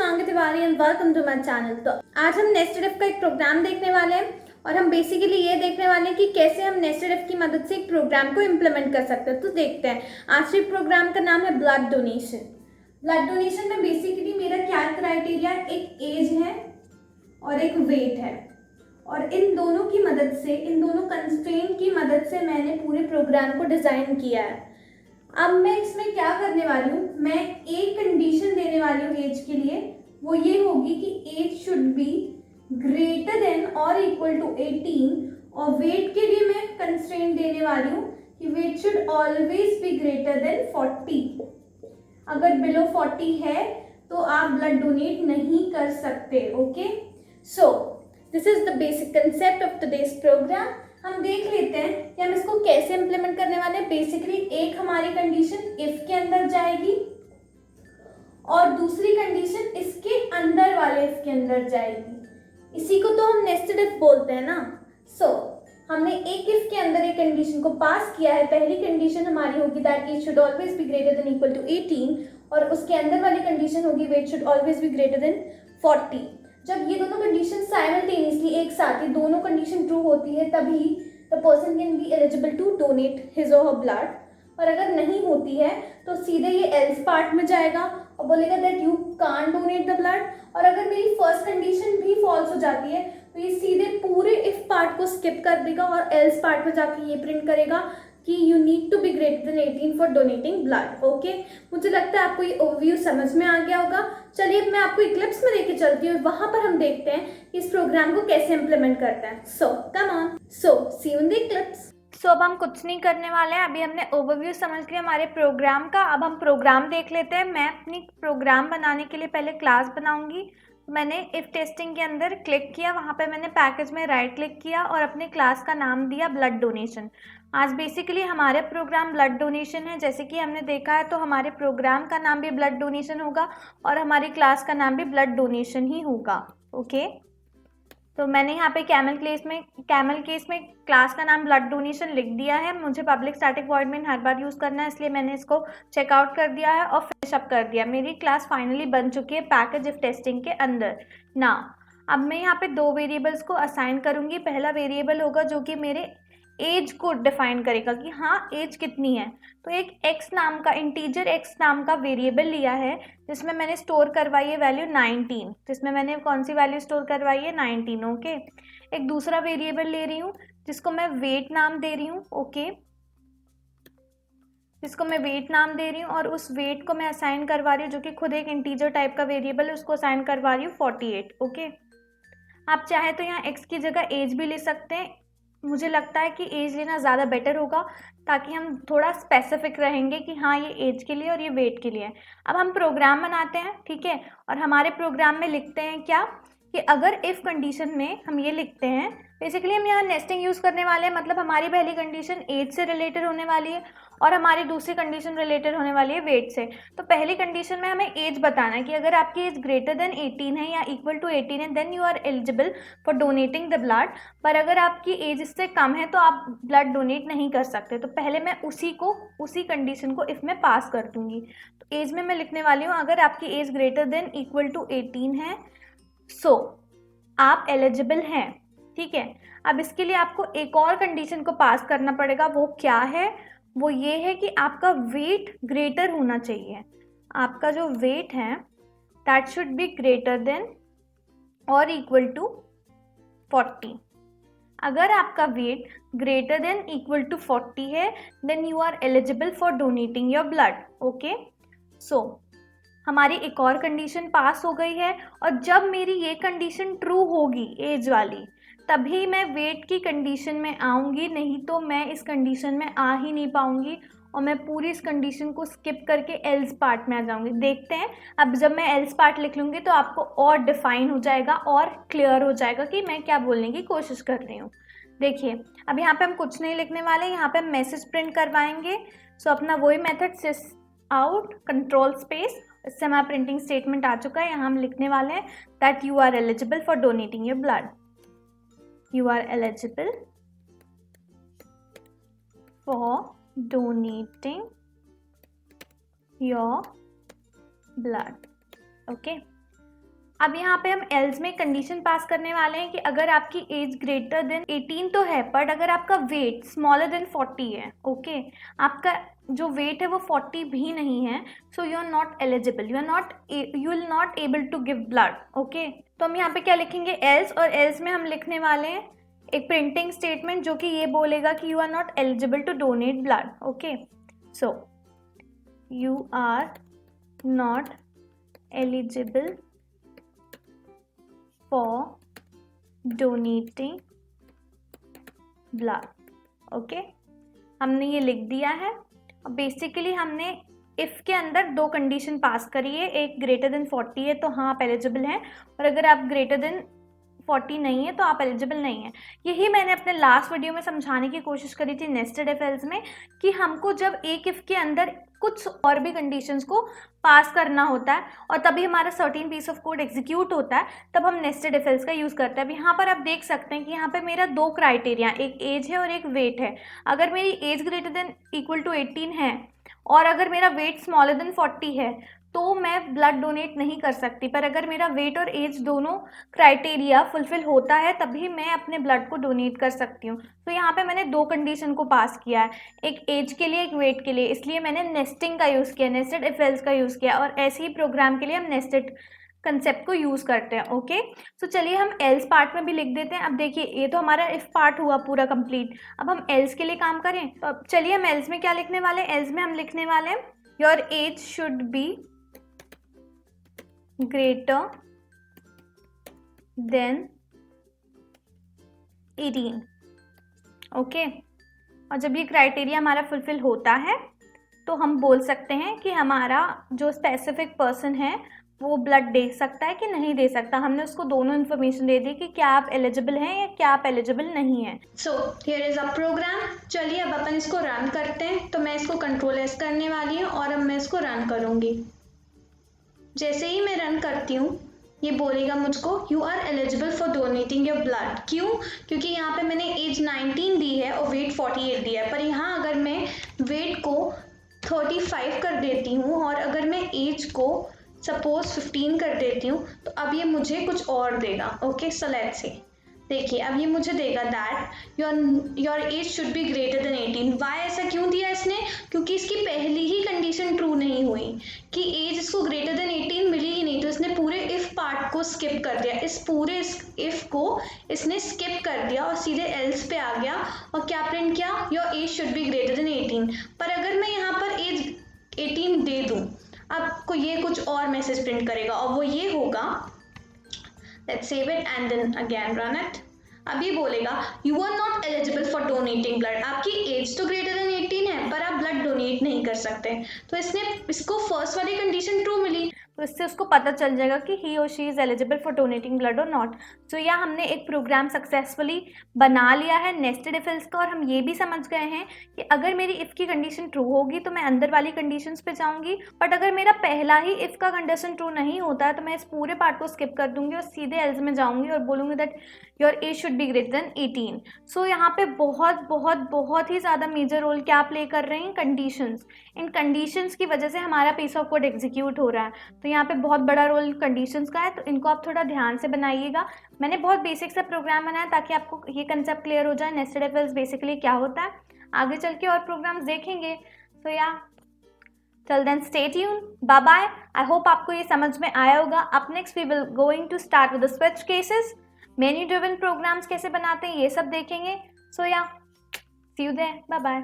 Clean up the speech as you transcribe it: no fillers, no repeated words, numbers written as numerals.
Shivangi Tiwari and welcome to my channel. तो आज हम नेस्टेड इफ का एक प्रोग्राम देखने वाले हैं और हम बेसिकली ये देखने वाले हैं कि कैसे हम नेस्टेड इफ की मदद से एक प्रोग्राम को इम्प्लीमेंट कर सकते हैं। तो देखते हैं। आज के प्रोग्राम का नाम है ब्लड डोनेशन। ब्लड डोनेशन में बेसिकली मेरा क्या क्राइटेरिया, एक एज है और एक वेट है, और इन दोनों की मदद से, इन दोनों कंस्ट्रेंट की मदद से मैंने पूरे प्रोग्राम को डिज़ाइन किया है। अब मैं इसमें क्या करने वाली हूँ, मैं एक कंडीशन देने वाली हूँ एज के लिए। वो ये होगी कि age should be greater than और इक्वल टू 18, और वेट के लिए मैं कंस्ट्रेंट देने वाली हूँ कि weight should always be greater than 40। अगर बिलो 40 है तो आप ब्लड डोनेट नहीं कर सकते। Okay, so this is the basic concept of today's program. हम देख लेते हैं कि हम इसको कैसे इम्प्लीमेंट करने वाले हैं। बेसिकली एक हमारी कंडीशन इफ के अंदर जाएगी और दूसरी कंडीशन इसके अंदर वाले इफ के अंदर जाएगी। इसी को तो हम नेस्टेड इफ बोलते हैं ना। सो हमने एक इफ के अंदर एक कंडीशन को पास किया है। पहली कंडीशन हमारी होगी that age should always be greater than equal to 18, और उसके अंदर वाली कंडीशन होगी weight should always be greater than 40। जब ये दोनों कंडीशन साइमल्टेनियसली एक साथ ही दोनों कंडीशन ट्रू होती है तभी the person can be eligible to donate his or her blood. और अगर नहीं होती है तो सीधे ये एल्स पार्ट में जाएगा और बोलेगा that you can't donate the blood. और अगर मेरी फर्स्ट कंडीशन भी फॉल्स हो जाती है तो ये सीधे पूरे इफ पार्ट को स्किप कर देगा और एल्स पार्ट में जाके ये प्रिंट करेगा कि you need to be greater than 18 for donating blood. Okay, मुझे लगता है आपको ये ओवरव्यू समझ में आ गया होगा। चलिए मैं आपको इक्लिप्स में लेके चलती हूँ, वहां पर हम देखते हैं कि इस प्रोग्राम को कैसे इम्प्लीमेंट करते हैं। So come on, so see you in the eclipse. सो अब हम कुछ नहीं करने वाले हैं। अभी हमने ओवरव्यू समझ लिया हमारे प्रोग्राम का। अब हम प्रोग्राम देख लेते हैं। मैं अपनी प्रोग्राम बनाने के लिए पहले क्लास बनाऊंगी। मैंने इफ टेस्टिंग के अंदर क्लिक किया, वहाँ पे मैंने पैकेज में राइट क्लिक किया और अपने क्लास का नाम दिया ब्लड डोनेशन। आज बेसिकली हमारे प्रोग्राम ब्लड डोनेशन है, जैसे कि हमने देखा है। तो हमारे प्रोग्राम का नाम भी ब्लड डोनेशन होगा और हमारी क्लास का नाम भी ब्लड डोनेशन ही होगा। ओके, तो मैंने यहाँ पे कैमल केस में क्लास का नाम ब्लड डोनेशन लिख दिया है। मुझे पब्लिक स्टैटिक वॉइड मेन हर बार यूज़ करना है, इसलिए मैंने इसको चेकआउट कर दिया है और फिनिश अप कर दिया। मेरी क्लास फाइनली बन चुकी है पैकेज इफ टेस्टिंग के अंदर ना। अब मैं यहाँ पे दो वेरिएबल्स को असाइन करूँगी। पहला वेरिएबल होगा जो कि मेरे एज को डिफाइन करेगा कि हाँ एज कितनी है। तो एक x नाम का, इंटीजर x नाम का वेरिएबल लिया है जिसमें मैंने स्टोर करवाई है वैल्यू 19। जिसमें मैंने कौन सी वैल्यू स्टोर करवाई है, 19। ओके, एक दूसरा वेरिएबल ले रही हूँ जिसको मैं वेट नाम दे रही हूँ। ओके, जिसको मैं वेट नाम दे रही हूँ और उस वेट को मैं असाइन करवा रही हूँ जो कि खुद एक इंटीजर टाइप का वेरिएबल है, उसको असाइन करवा रही हूँ 48। ओके, आप चाहे तो यहाँ x की जगह एज भी ले सकते हैं। मुझे लगता है कि एज लेना ज़्यादा बेटर होगा ताकि हम थोड़ा स्पेसिफिक रहेंगे कि हाँ ये एज के लिए और ये वेट के लिए है। अब हम प्रोग्राम बनाते हैं, ठीक है। और हमारे प्रोग्राम में लिखते हैं क्या कि अगर इफ़ कंडीशन में हम ये लिखते हैं, बेसिकली हम यहाँ नेस्टिंग यूज़ करने वाले हैं। मतलब हमारी पहली कंडीशन एज से रिलेटेड होने वाली है और हमारी दूसरी कंडीशन रिलेटेड होने वाली है वेट से। तो पहली कंडीशन में हमें एज बताना है कि अगर आपकी एज ग्रेटर देन 18 है या इक्वल टू 18 है then you are eligible for donating the blood. पर अगर आपकी एज इससे कम है तो आप ब्लड डोनेट नहीं कर सकते। तो पहले मैं उसी कंडीशन को इफ में पास कर दूंगी। तो एज में मैं लिखने वाली हूँ अगर आपकी age greater than equal to 18 है सो आप एलिजिबल हैं, ठीक है। अब इसके लिए आपको एक और कंडीशन को पास करना पड़ेगा। वो क्या है, वो ये है कि आपका वेट ग्रेटर होना चाहिए। आपका जो वेट है that should be greater than और इक्वल टू 40। अगर आपका weight greater than equal to 40 है then you are eligible for donating your blood. Okay, so हमारी एक और कंडीशन पास हो गई है। और जब मेरी ये कंडीशन ट्रू होगी एज वाली, तभी मैं वेट की कंडीशन में आऊँगी, नहीं तो मैं इस कंडीशन में आ ही नहीं पाऊँगी और मैं पूरी इस कंडीशन को स्किप करके एल्स पार्ट में आ जाऊँगी। देखते हैं, अब जब मैं एल्स पार्ट लिख लूँगी तो आपको और डिफाइन हो जाएगा और क्लियर हो जाएगा कि मैं क्या बोलने की कोशिश कर रही हूँ। देखिए, अब यहाँ पे हम कुछ नहीं लिखने वाले, यहाँ पे हम मैसेज प्रिंट करवाएंगे। सो अपना वही मेथड सिस आउट कंट्रोल स्पेस, इससे हमारा प्रिंटिंग स्टेटमेंट आ चुका है। यहाँ हम लिखने वाले हैं that you are eligible for donating your blood. You are eligible for donating your blood. Okay, अब यहाँ पे हम एल्स में कंडीशन पास करने वाले हैं कि अगर आपकी एज ग्रेटर देन 18 तो है, बट अगर आपका वेट स्मॉलर देन 40 है, ओके, आपका जो वेट है वो 40 भी नहीं है, so you are not eligible, you will not able to give blood, okay. तो हम यहाँ पे क्या लिखेंगे, एल्स, और एल्स में हम लिखने वाले हैं एक प्रिंटिंग स्टेटमेंट जो कि ये बोलेगा कि you are not eligible to donate blood, okay. So you are not eligible for donating blood, okay. हमने ये लिख दिया है। अब बेसिकली हमने इफ़ के अंदर दो कंडीशन पास करी है, एक ग्रेटर देन 40 है तो हाँ आप एलिजिबल हैं, और अगर आप ग्रेटर देन 40 नहीं है तो आप एलिजिबल नहीं है। यही मैंने अपने लास्ट वीडियो में समझाने की कोशिश करी थी नेस्टेड इफ एल्स में, कि हमको जब एक इफ़ के अंदर कुछ और भी कंडीशंस को पास करना होता है और तभी हमारा certain piece of code execute होता है, तब हम नेस्टेड इफ एल्स का यूज़ करते हैं। अब यहाँ पर आप देख सकते हैं कि यहाँ पे मेरा दो क्राइटेरिया, एक एज है और एक वेट है। अगर मेरी age greater than equal to 18 है और अगर मेरा वेट स्मॉलर देन 40 है तो मैं ब्लड डोनेट नहीं कर सकती, पर अगर मेरा वेट और एज दोनों क्राइटेरिया फुलफिल होता है तभी मैं अपने ब्लड को डोनेट कर सकती हूँ। तो यहाँ पे मैंने दो कंडीशन को पास किया है, एक एज के लिए एक वेट के लिए, इसलिए मैंने नेस्टिंग का यूज़ किया, नेस्टेड इफ एल्स का यूज़ किया, और ऐसे ही प्रोग्राम के लिए हम नेस्टेड कंसेप्ट को यूज़ करते हैं, ओके। तो चलिए हम एल्स पार्ट में भी लिख देते हैं। अब देखिए ये तो हमारा इफ पार्ट हुआ पूरा कंप्लीट, अब हम एल्स के लिए काम करें। तो अब चलिए हम एल्स में क्या लिखने वाले हैं, एल्स में हम लिखने वाले हैं your age should B greater than 18, okay. और जब ये क्राइटेरिया हमारा फुलफिल होता है तो हम बोल सकते हैं कि हमारा जो स्पेसिफिक पर्सन है वो ब्लड दे सकता है कि नहीं दे सकता। हमने उसको दोनों इन्फॉर्मेशन दे दी कि क्या आप एलिजिबल हैं या क्या आप एलिजिबल नहीं हैं। So here is a program. चलिए अब अपन इसको रन करते हैं। तो मैं इसको कंट्रोल एस करने वाली हूँ और अब मैं इसको रन करूँगी। जैसे ही मैं रन करती हूँ ये बोलेगा मुझको you are eligible for donating your blood. क्यों? क्योंकि यहाँ पे मैंने एज 19 दी है और वेट 48 दिया है, पर यहाँ अगर मैं वेट को 35 कर देती हूँ और अगर मैं एज को सपोज 15 कर देती हूँ तो अब ये मुझे कुछ और देगा, ओके। सो लेट्स सी, देखिए अब ये मुझे देगा that your age should be greater than 18। Why ऐसा क्यों दिया इसने? क्योंकि इसकी पहली ही कंडीशन ट्रू नहीं हुई कि एज इसको ग्रेटर देन 18 मिली ही नहीं, तो इसने पूरे इफ पार्ट को स्किप कर दिया। इस पूरे इफ को इसने स्किप कर दिया और सीधे एल्स पे आ गया और क्या प्रिंट किया, your age should be greater than 18। पर अगर मैं यहाँ पर एज 18 दे दूँ, आपको ये कुछ और मैसेज प्रिंट करेगा और वो ये होगा, let's save it and then again run it। अब ये बोलेगा you are not eligible for donating blood। आपकी एज तो ग्रेटर देन 18 है पर आप ब्लड डोनेट नहीं कर सकते। तो इसने इसको फर्स्ट वाली कंडीशन ट्रू मिली, तो इससे उसको पता चल जाएगा कि ही और she is eligible for donating blood और नॉट। तो यह हमने एक प्रोग्राम सक्सेसफुली बना लिया है नेस्टेड इफ एल्स का, और हम ये भी समझ गए हैं कि अगर मेरी इफ़ की कंडीशन ट्रू होगी तो मैं अंदर वाली कंडीशंस पे जाऊंगी, बट अगर मेरा पहला ही इफ़ का कंडीशन ट्रू नहीं होता है तो मैं इस पूरे पार्ट को स्किप कर दूंगी और सीधे एल्स में जाऊंगी और बोलूँगी that your age should be greater than 18। सो यहाँ पे बहुत बहुत बहुत ही ज़्यादा मेजर रोल क्या प्ले कर रही हैं, कंडीशंस। इन कंडीशंस की वजह से हमारा पीस ऑफ कोड एग्जीक्यूट हो रहा है। तो यहाँ पे बहुत बड़ा रोल कंडीशंस का है, तो इनको आप थोड़ा ध्यान से बनाइएगा। मैंने बहुत बेसिक सा प्रोग्राम बनाया ताकि आपको ये कंसेप्ट क्लियर हो जाए नेस्टेड इफ एल्स बेसिकली क्या होता है। आगे चल के और प्रोग्राम्स देखेंगे। तो yeah till then stay tune, bye bye. I hope आपको ये समझ में आया होगा। Up next we will going to start with the switch cases, menu driven programs कैसे बनाते हैं ये सब देखेंगे। So yeah see you there, bye bye.